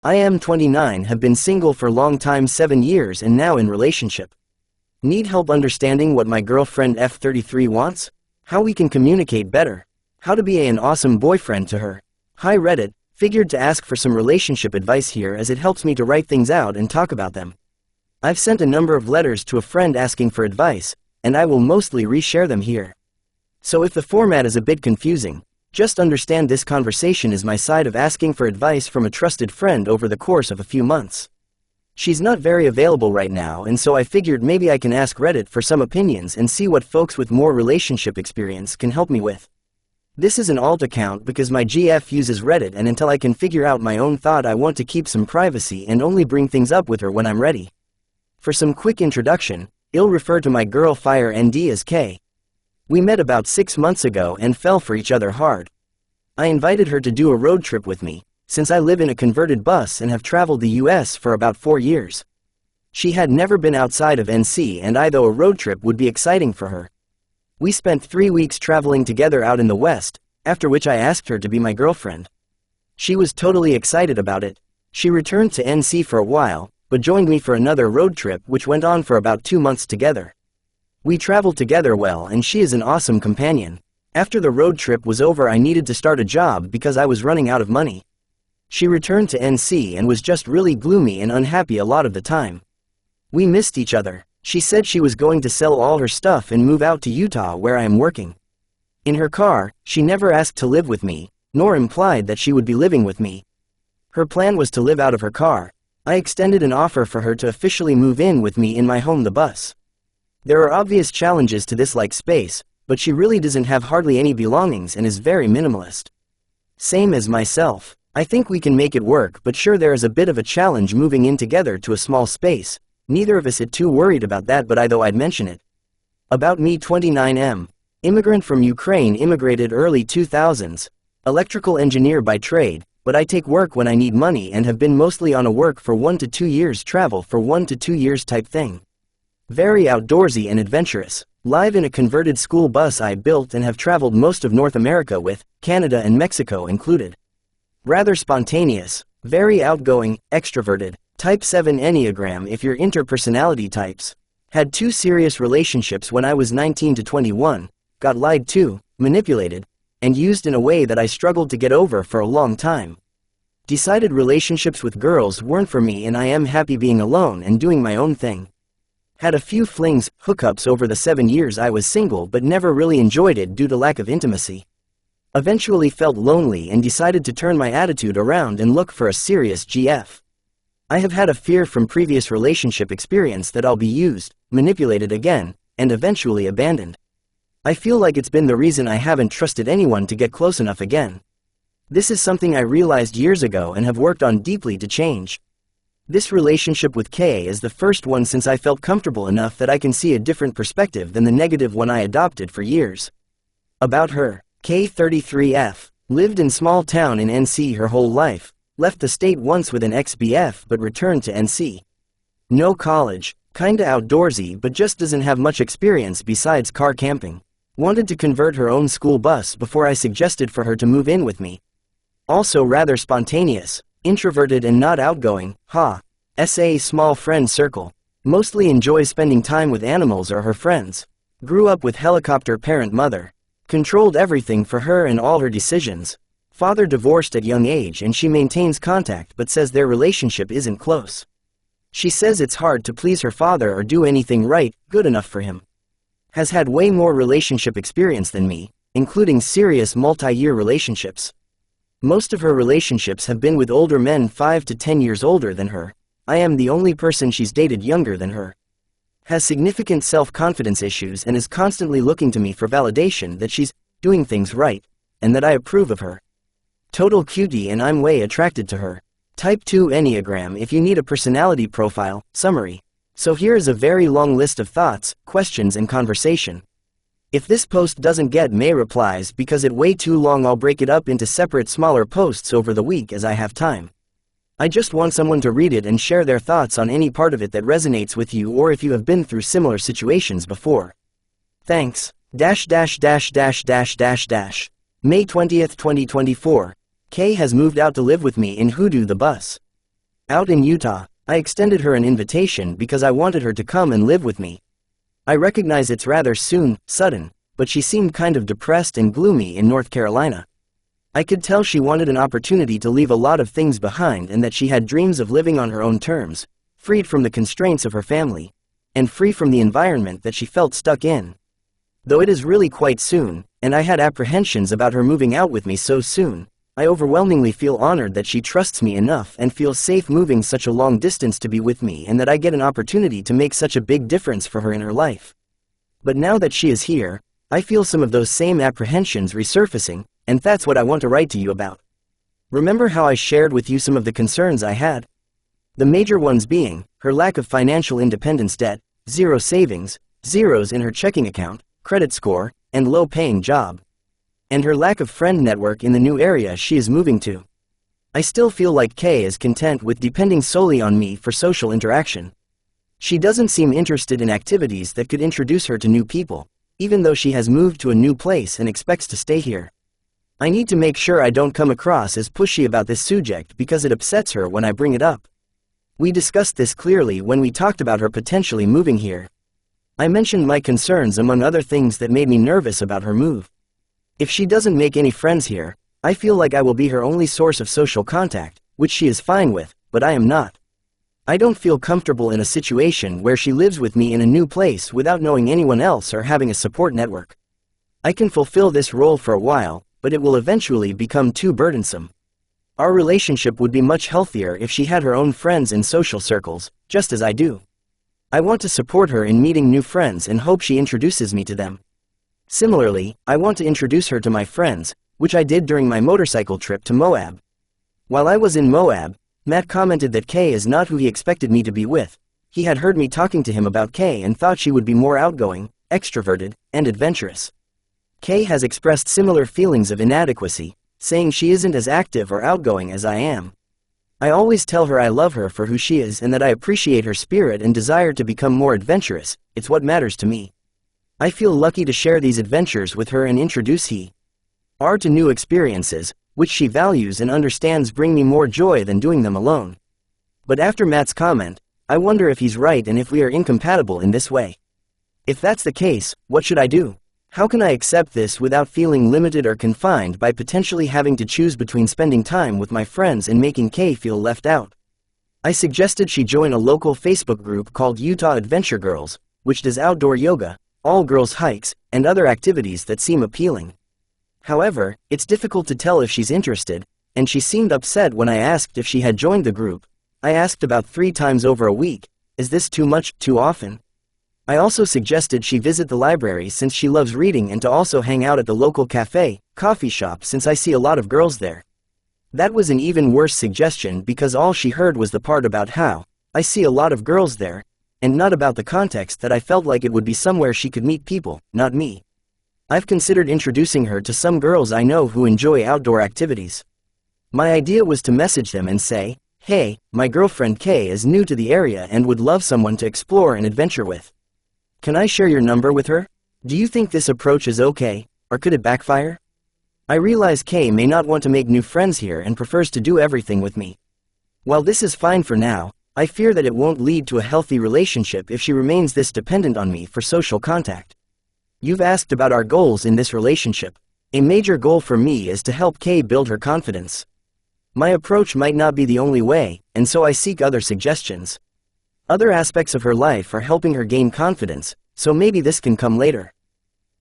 I am 29, have been single for long time 7 years and now in relationship. Need help understanding what my girlfriend F33 wants? How we can communicate better? How to be an awesome boyfriend to her? Hi Reddit, figured to ask for some relationship advice here as it helps me to write things out and talk about them. I've sent a number of letters to a friend asking for advice, and I will mostly reshare them here. So if the format is a bit confusing, just understand this conversation is my side of asking for advice from a trusted friend over the course of a few months. She's not very available right now, and so I figured maybe I can ask Reddit for some opinions and see what folks with more relationship experience can help me with. This is an alt account because my GF uses Reddit, and until I can figure out my own thought I want to keep some privacy and only bring things up with her when I'm ready. For some quick introduction, I'll refer to my girl Fire ND as K. We met about 6 months ago and fell for each other hard. I invited her to do a road trip with me, since I live in a converted bus and have traveled the US for about 4 years. She had never been outside of NC, and I thought a road trip would be exciting for her. We spent 3 weeks traveling together out in the West, after which I asked her to be my girlfriend. She was totally excited about it. She returned to NC for a while, but joined me for another road trip which went on for about 2 months together. We traveled together well, and she is an awesome companion. After the road trip was over I needed to start a job because I was running out of money. She returned to NC and was just really gloomy and unhappy a lot of the time. We missed each other. She said she was going to sell all her stuff and move out to Utah where I am working. In her car, she never asked to live with me, nor implied that she would be living with me. Her plan was to live out of her car. I extended an offer for her to officially move in with me in my home, the bus. There are obvious challenges to this, like space, but she really doesn't have hardly any belongings and is very minimalist. Same as myself. I think we can make it work, but sure there is a bit of a challenge moving in together to a small space. Neither of us are too worried about that, but I'd mention it. About me, 29M. Immigrant from Ukraine, immigrated early 2000s. Electrical engineer by trade, but I take work when I need money and have been mostly on a work for 1 to 2 years, travel for 1 to 2 years type thing. Very outdoorsy and adventurous. Live in a converted school bus I built and have traveled most of North America with, Canada and Mexico included. Rather spontaneous, very outgoing, extroverted, type 7 Enneagram if you're interpersonality types. Had 2 serious relationships when I was 19 to 21, got lied to, manipulated, and used in a way that I struggled to get over for a long time. Decided relationships with girls weren't for me, and I am happy being alone and doing my own thing. Had a few flings, hookups over the 7 years I was single, but never really enjoyed it due to lack of intimacy. Eventually felt lonely and decided to turn my attitude around and look for a serious GF. I have had a fear from previous relationship experience that I'll be used, manipulated again, and eventually abandoned. I feel like it's been the reason I haven't trusted anyone to get close enough again. This is something I realized years ago and have worked on deeply to change. This relationship with K is the first one since I felt comfortable enough that I can see a different perspective than the negative one I adopted for years. About her, K33F, lived in small town in NC her whole life, left the state once with an ex-BF but returned to NC. No college, kinda outdoorsy but just doesn't have much experience besides car camping. Wanted to convert her own school bus before I suggested for her to move in with me. Also rather spontaneous. Introverted and not outgoing, SA small friend circle. Mostly enjoys spending time with animals or her friends. Grew up with helicopter parent mother. Controlled everything for her and all her decisions. Father divorced at young age and she maintains contact but says their relationship isn't close. She says it's hard to please her father or do anything right, good enough for him. Has had way more relationship experience than me, including serious multi-year relationships. Most of her relationships have been with older men 5 to 10 years older than her. I am the only person she's dated younger than her. Has significant self-confidence issues and is constantly looking to me for validation that she's doing things right, and that I approve of her. Total cutie and I'm way attracted to her. Type 2 Enneagram if you need a personality profile, summary. So here is a very long list of thoughts, questions and conversation. If this post doesn't get May replies because it way too long, I'll break it up into separate smaller posts over the week as I have time. I just want someone to read it and share their thoughts on any part of it that resonates with you or if you have been through similar situations before. Thanks. May 20th, 2024. Kay has moved out to live with me in Hoodoo the bus. Out in Utah, I extended her an invitation because I wanted her to come and live with me. I recognize it's rather sudden, but she seemed kind of depressed and gloomy in North Carolina. I could tell she wanted an opportunity to leave a lot of things behind and that she had dreams of living on her own terms, freed from the constraints of her family, and free from the environment that she felt stuck in. Though it is really quite soon, and I had apprehensions about her moving out with me so soon, I overwhelmingly feel honored that she trusts me enough and feels safe moving such a long distance to be with me, and that I get an opportunity to make such a big difference for her in her life. But now that she is here, I feel some of those same apprehensions resurfacing, and that's what I want to write to you about. Remember how I shared with you some of the concerns I had? The major ones being her lack of financial independence, debt, zero savings, zeros in her checking account, credit score, and low-paying job. And her lack of friend network in the new area she is moving to. I still feel like Kay is content with depending solely on me for social interaction. She doesn't seem interested in activities that could introduce her to new people, even though she has moved to a new place and expects to stay here. I need to make sure I don't come across as pushy about this subject because it upsets her when I bring it up. We discussed this clearly when we talked about her potentially moving here. I mentioned my concerns among other things that made me nervous about her move. If she doesn't make any friends here, I feel like I will be her only source of social contact, which she is fine with, but I am not. I don't feel comfortable in a situation where she lives with me in a new place without knowing anyone else or having a support network. I can fulfill this role for a while, but it will eventually become too burdensome. Our relationship would be much healthier if she had her own friends and social circles, just as I do. I want to support her in meeting new friends and hope she introduces me to them. Similarly, I want to introduce her to my friends, which I did during my motorcycle trip to Moab. While I was in Moab, Matt commented that Kay is not who he expected me to be with. He had heard me talking to him about Kay and thought she would be more outgoing, extroverted, and adventurous. Kay has expressed similar feelings of inadequacy, saying she isn't as active or outgoing as I am. I always tell her I love her for who she is and that I appreciate her spirit and desire to become more adventurous. It's what matters to me. I feel lucky to share these adventures with her and introduce her to new experiences, which she values and understands bring me more joy than doing them alone. But after Matt's comment, I wonder if he's right and if we are incompatible in this way. If that's the case, what should I do? How can I accept this without feeling limited or confined by potentially having to choose between spending time with my friends and making Kay feel left out? I suggested she join a local Facebook group called Utah Adventure Girls, which does outdoor yoga, all-girls hikes, and other activities that seem appealing. However, it's difficult to tell if she's interested, and she seemed upset when I asked if she had joined the group. I asked about 3 times over a week. Is this too much, too often? I also suggested she visit the library since she loves reading and to also hang out at the local coffee shop since I see a lot of girls there. That was an even worse suggestion because all she heard was the part about how I see a lot of girls there, and not about the context that I felt like it would be somewhere she could meet people, not me. I've considered introducing her to some girls I know who enjoy outdoor activities. My idea was to message them and say, "Hey, my girlfriend Kay is new to the area and would love someone to explore and adventure with. Can I share your number with her? Do you think this approach is okay, or could it backfire?" I realize Kay may not want to make new friends here and prefers to do everything with me. While this is fine for now, I fear that it won't lead to a healthy relationship if she remains this dependent on me for social contact. You've asked about our goals in this relationship. A major goal for me is to help Kay build her confidence. My approach might not be the only way, and so I seek other suggestions. Other aspects of her life are helping her gain confidence, so maybe this can come later.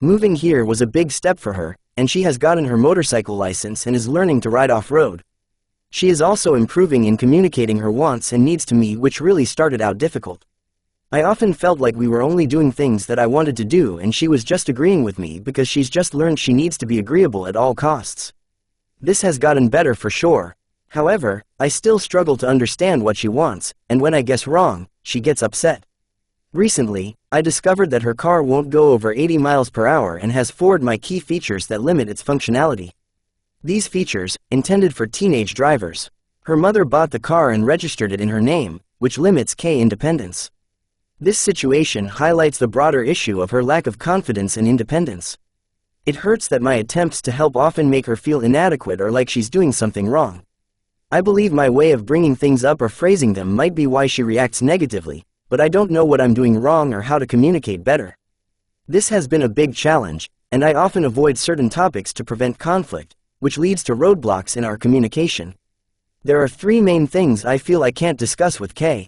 Moving here was a big step for her, and she has gotten her motorcycle license and is learning to ride off-road. She is also improving in communicating her wants and needs to me, which really started out difficult. I often felt like we were only doing things that I wanted to do and she was just agreeing with me because she's just learned she needs to be agreeable at all costs. This has gotten better for sure. However, I still struggle to understand what she wants, and when I guess wrong, she gets upset. Recently, I discovered that her car won't go over 80 miles per hour and has 4 of my key features that limit its functionality. These features, intended for teenage drivers. Her mother bought the car and registered it in her name, which limits Kay independence. This situation highlights the broader issue of her lack of confidence and independence. It hurts that my attempts to help often make her feel inadequate or like she's doing something wrong. I believe my way of bringing things up or phrasing them might be why she reacts negatively, but I don't know what I'm doing wrong or how to communicate better. This has been a big challenge, and I often avoid certain topics to prevent conflict, which leads to roadblocks in our communication. There are 3 main things I feel I can't discuss with Kay.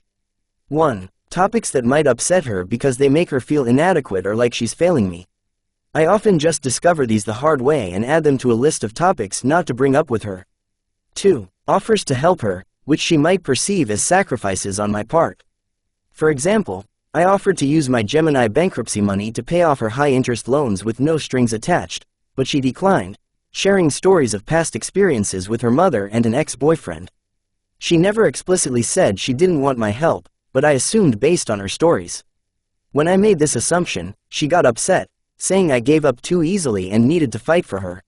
1. Topics that might upset her because they make her feel inadequate or like she's failing me. I often just discover these the hard way and add them to a list of topics not to bring up with her. 2. Offers to help her, which she might perceive as sacrifices on my part. For example, I offered to use my Gemini bankruptcy money to pay off her high-interest loans with no strings attached, but she declined, sharing stories of past experiences with her mother and an ex-boyfriend. She never explicitly said she didn't want my help, but I assumed based on her stories. When I made this assumption, she got upset, saying I gave up too easily and needed to fight for her.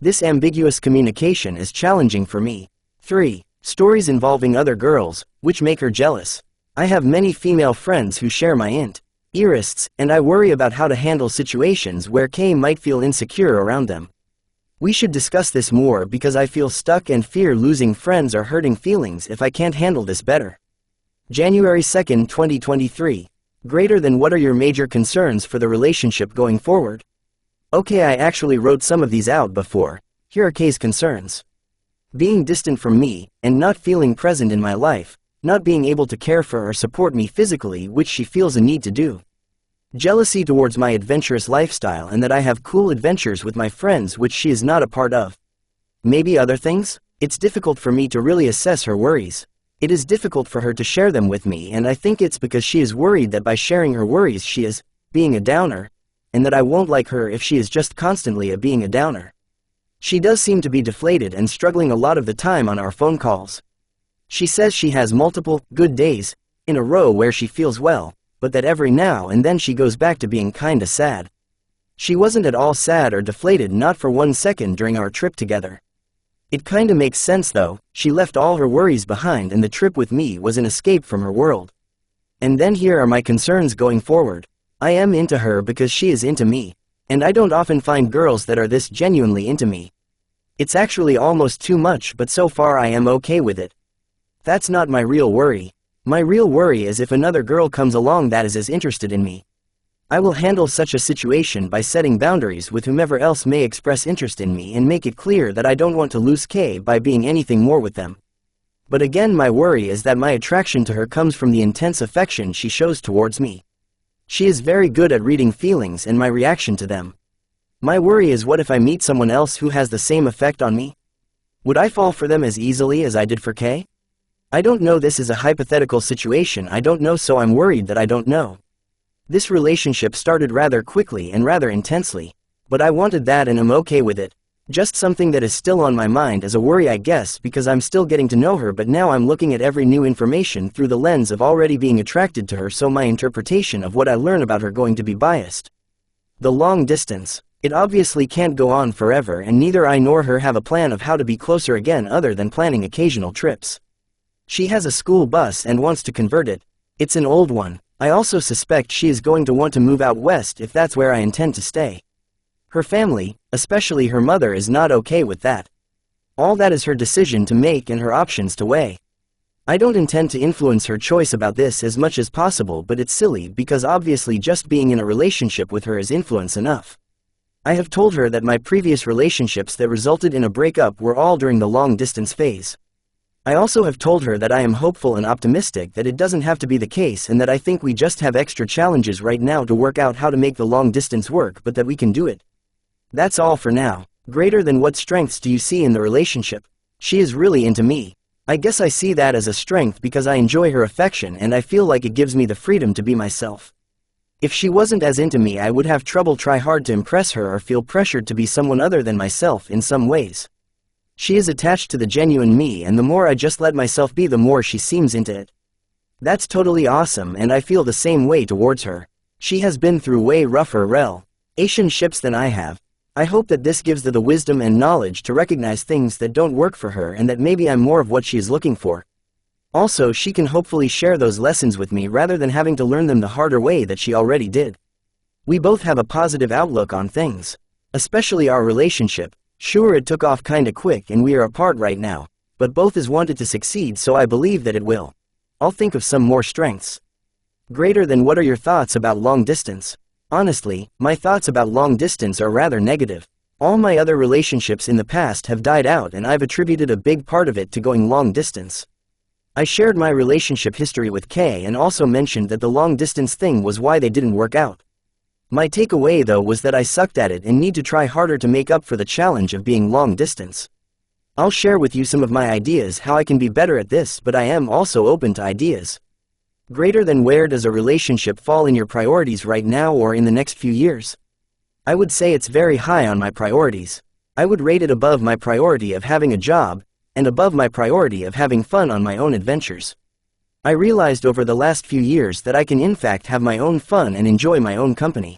This ambiguous communication is challenging for me. 3. Stories involving other girls, which make her jealous. I have many female friends who share my interests, and I worry about how to handle situations where Kay might feel insecure around them. We should discuss this more because I feel stuck and fear losing friends or hurting feelings if I can't handle this better. January 2, 2023. Greater than what are your major concerns for the relationship going forward? Okay, I actually wrote some of these out before. Here are Kay's concerns. Being distant from me, and not feeling present in my life, not being able to care for or support me physically, which she feels a need to do. Jealousy towards my adventurous lifestyle and that I have cool adventures with my friends which she is not a part of. Maybe other things? It's difficult for me to really assess her worries. It is difficult for her to share them with me, and I think it's because she is worried that by sharing her worries she is being a downer, and that I won't like her if she is just constantly being a downer. She does seem to be deflated and struggling a lot of the time on our phone calls. She says she has multiple good days in a row where she feels well, but that every now and then she goes back to being kinda sad. She wasn't at all sad or deflated, not for 1 second during our trip together. It kinda makes sense though. She left all her worries behind and the trip with me was an escape from her world. And then here are my concerns going forward. I am into her because she is into me, and I don't often find girls that are this genuinely into me. It's actually almost too much, but so far I am okay with it. That's not my real worry. My real worry is if another girl comes along that is as interested in me. I will handle such a situation by setting boundaries with whomever else may express interest in me and make it clear that I don't want to lose Kay by being anything more with them. But again, my worry is that my attraction to her comes from the intense affection she shows towards me. She is very good at reading feelings and my reaction to them. My worry is, what if I meet someone else who has the same effect on me? Would I fall for them as easily as I did for Kay? I don't know, this is a hypothetical situation, I don't know, so I'm worried that I don't know. This relationship started rather quickly and rather intensely, but I wanted that and I'm okay with it. Just something that is still on my mind as a worry, I guess, because I'm still getting to know her, but now I'm looking at every new information through the lens of already being attracted to her, so my interpretation of what I learn about her going to be biased. The long distance. It obviously can't go on forever, and neither I nor her have a plan of how to be closer again other than planning occasional trips. She has a school bus and wants to convert it. It's an old one. I also suspect she is going to want to move out west if that's where I intend to stay. Her family, especially her mother, is not okay with that. All that is her decision to make and her options to weigh. I don't intend to influence her choice about this as much as possible, but it's silly because obviously just being in a relationship with her is influence enough. I have told her that my previous relationships that resulted in a breakup were all during the long-distance phase. I also have told her that I am hopeful and optimistic that it doesn't have to be the case and that I think we just have extra challenges right now to work out how to make the long-distance work, but that we can do it. That's all for now. Greater than what strengths do you see in the relationship? She is really into me. I guess I see that as a strength because I enjoy her affection and I feel like it gives me the freedom to be myself. If she wasn't as into me, I would have trouble, try hard to impress her, or feel pressured to be someone other than myself in some ways. She is attached to the genuine me, and the more I just let myself be, the more she seems into it. That's totally awesome, and I feel the same way towards her. She has been through way rougher relationships than I have. I hope that this gives her the wisdom and knowledge to recognize things that don't work for her and that maybe I'm more of what she is looking for. Also, she can hopefully share those lessons with me rather than having to learn them the harder way that she already did. We both have a positive outlook on things. Especially our relationship. Sure, it took off kinda quick and we are apart right now, but both is wanted to succeed, so I believe that it will. I'll think of some more strengths. Greater than what are your thoughts about long distance? Honestly, my thoughts about long distance are rather negative. All my other relationships in the past have died out and I've attributed a big part of it to going long distance. I shared my relationship history with Kay and also mentioned that the long distance thing was why they didn't work out. My takeaway though was that I sucked at it and need to try harder to make up for the challenge of being long distance. I'll share with you some of my ideas how I can be better at this, but I am also open to ideas. Greater than where does a relationship fall in your priorities right now or in the next few years? I would say it's very high on my priorities. I would rate it above my priority of having a job, and above my priority of having fun on my own adventures. I realized over the last few years that I can in fact have my own fun and enjoy my own company.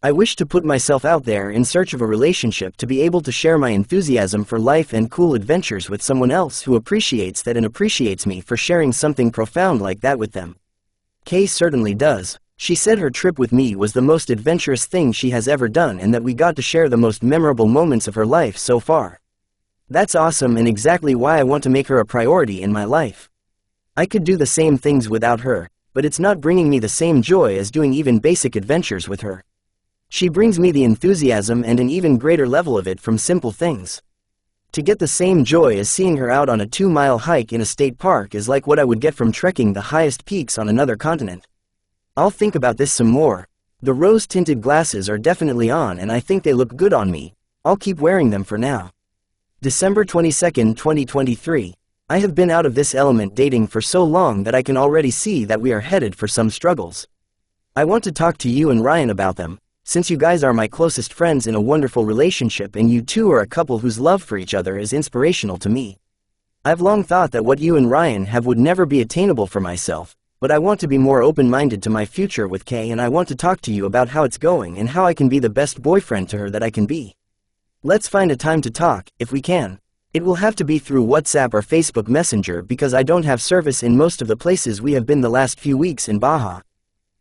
I wish to put myself out there in search of a relationship to be able to share my enthusiasm for life and cool adventures with someone else who appreciates that and appreciates me for sharing something profound like that with them. Kay certainly does. She said her trip with me was the most adventurous thing she has ever done and that we got to share the most memorable moments of her life so far. That's awesome and exactly why I want to make her a priority in my life. I could do the same things without her, but it's not bringing me the same joy as doing even basic adventures with her. She brings me the enthusiasm and an even greater level of it from simple things. To get the same joy as seeing her out on a 2-mile hike in a state park is like what I would get from trekking the highest peaks on another continent. I'll think about this some more. The rose-tinted glasses are definitely on and I think they look good on me. I'll keep wearing them for now. December 22, 2023. I have been out of this element dating for so long that I can already see that we are headed for some struggles. I want to talk to you and Ryan about them, since you guys are my closest friends in a wonderful relationship and you two are a couple whose love for each other is inspirational to me. I've long thought that what you and Ryan have would never be attainable for myself, but I want to be more open-minded to my future with Kay and I want to talk to you about how it's going and how I can be the best boyfriend to her that I can be. Let's find a time to talk, if we can. It will have to be through WhatsApp or Facebook Messenger because I don't have service in most of the places we have been the last few weeks in Baja.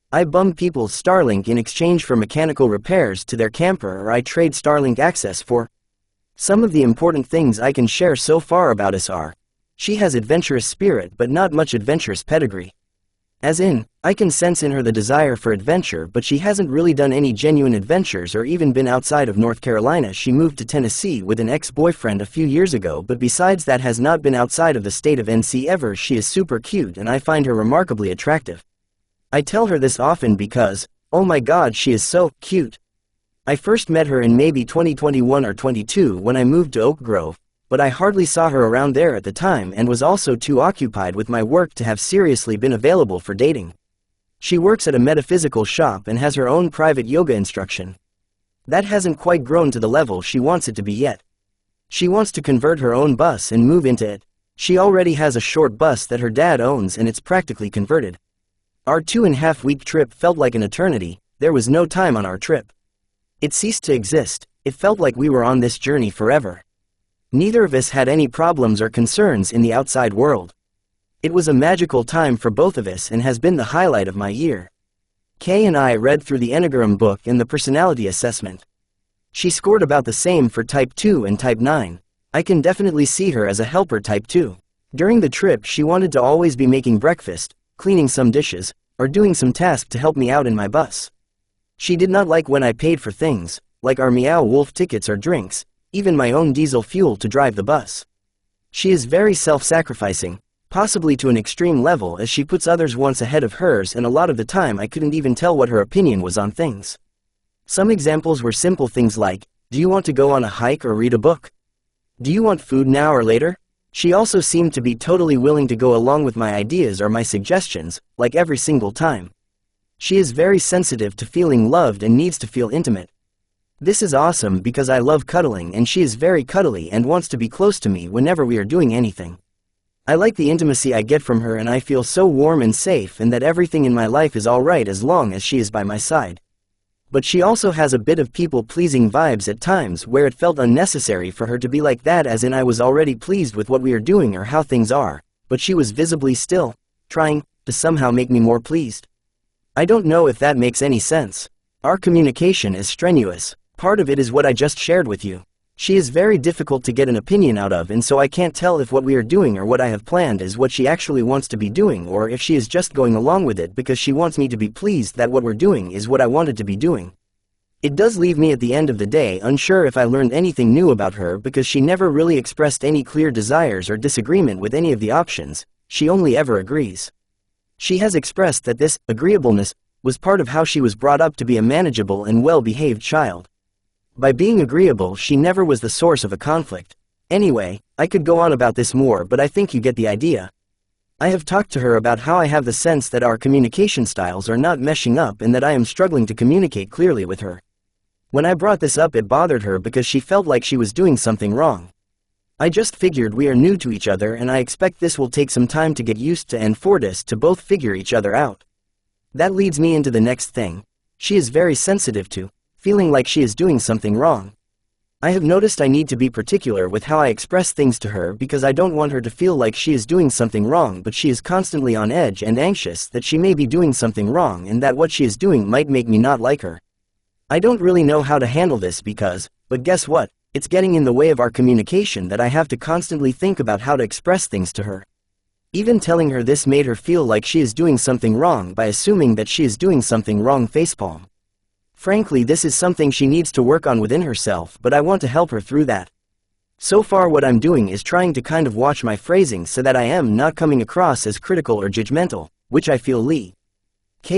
I bum people's Starlink in exchange for mechanical repairs to their camper, or I trade Starlink access for. Some of the important things I can share so far about us are: she has adventurous spirit but not much adventurous pedigree. As in, I can sense in her the desire for adventure, but she hasn't really done any genuine adventures or even been outside of North Carolina. She moved to Tennessee with an ex-boyfriend a few years ago, but besides that has not been outside of the state of NC ever. She is super cute and I find her remarkably attractive. I tell her this often because, oh my god, she is so cute. I first met her in maybe 2021 or 22 when I moved to Oak Grove, but I hardly saw her around there at the time and was also too occupied with my work to have seriously been available for dating. She works at a metaphysical shop and has her own private yoga instruction. That hasn't quite grown to the level she wants it to be yet. She wants to convert her own bus and move into it. She already has a short bus that her dad owns and it's practically converted. Our 2.5-week trip felt like an eternity. There was no time on our trip. It ceased to exist. It felt like we were on this journey forever. Neither of us had any problems or concerns in the outside world. It was a magical time for both of us and has been the highlight of my year. Kay and I read through the Enneagram book and the personality assessment. She scored about the same for Type 2 and Type 9. I can definitely see her as a helper Type 2. During the trip she wanted to always be making breakfast, cleaning some dishes, or doing some task to help me out in my bus. She did not like when I paid for things, like our Meow Wolf tickets or drinks, even my own diesel fuel to drive the bus. She is very self-sacrificing, possibly to an extreme level, as she puts others' wants ahead of hers, and a lot of the time I couldn't even tell what her opinion was on things. Some examples were simple things like, do you want to go on a hike or read a book? Do you want food now or later? She also seemed to be totally willing to go along with my ideas or my suggestions, like every single time. She is very sensitive to feeling loved and needs to feel intimate. This is awesome because I love cuddling and she is very cuddly and wants to be close to me whenever we are doing anything. I like the intimacy I get from her and I feel so warm and safe and that everything in my life is alright as long as she is by my side. But she also has a bit of people-pleasing vibes at times where it felt unnecessary for her to be like that, as in I was already pleased with what we are doing or how things are, but she was visibly still trying to somehow make me more pleased. I don't know if that makes any sense. Our communication is strenuous. Part of it is what I just shared with you. She is very difficult to get an opinion out of, and so I can't tell if what we are doing or what I have planned is what she actually wants to be doing, or if she is just going along with it because she wants me to be pleased that what we're doing is what I wanted to be doing. It does leave me at the end of the day unsure if I learned anything new about her, because she never really expressed any clear desires or disagreement with any of the options. She only ever agrees. She has expressed that this agreeableness was part of how she was brought up to be a manageable and well-behaved child. By being agreeable, she never was the source of a conflict. Anyway, I could go on about this more, but I think you get the idea. I have talked to her about how I have the sense that our communication styles are not meshing up and that I am struggling to communicate clearly with her. When I brought this up, it bothered her because she felt like she was doing something wrong. I just figured we are new to each other, and I expect this will take some time to get used to and for us to both figure each other out. That leads me into the next thing. She is very sensitive to feeling like she is doing something wrong. I have noticed I need to be particular with how I express things to her, because I don't want her to feel like she is doing something wrong, but she is constantly on edge and anxious that she may be doing something wrong and that what she is doing might make me not like her. I don't really know how to handle this but guess what? It's getting in the way of our communication that I have to constantly think about how to express things to her. Even telling her this made her feel like she is doing something wrong by assuming that she is doing something wrong. Facepalm. Frankly, this is something she needs to work on within herself, but I want to help her through that. So far what I'm doing is trying to kind of watch my phrasing so that I am not coming across as critical or judgmental, which I feel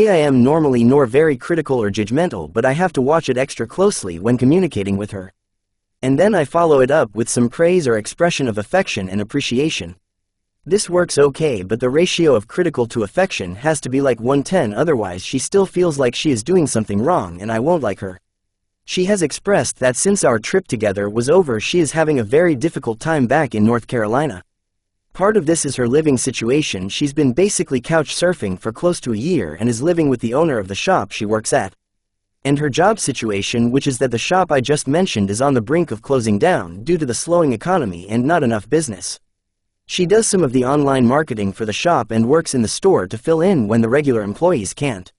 I am normally nor very critical or judgmental, but I have to watch it extra closely when communicating with her. And then I follow it up with some praise or expression of affection and appreciation. This works okay, but the ratio of critical to affection has to be like 1:10, otherwise she still feels like she is doing something wrong and I won't like her. She has expressed that since our trip together was over, she is having a very difficult time back in North Carolina. Part of this is her living situation. She's been basically couch surfing for close to a year and is living with the owner of the shop she works at. And her job situation, which is that the shop I just mentioned is on the brink of closing down due to the slowing economy and not enough business. She does some of the online marketing for the shop and works in the store to fill in when the regular employees can't.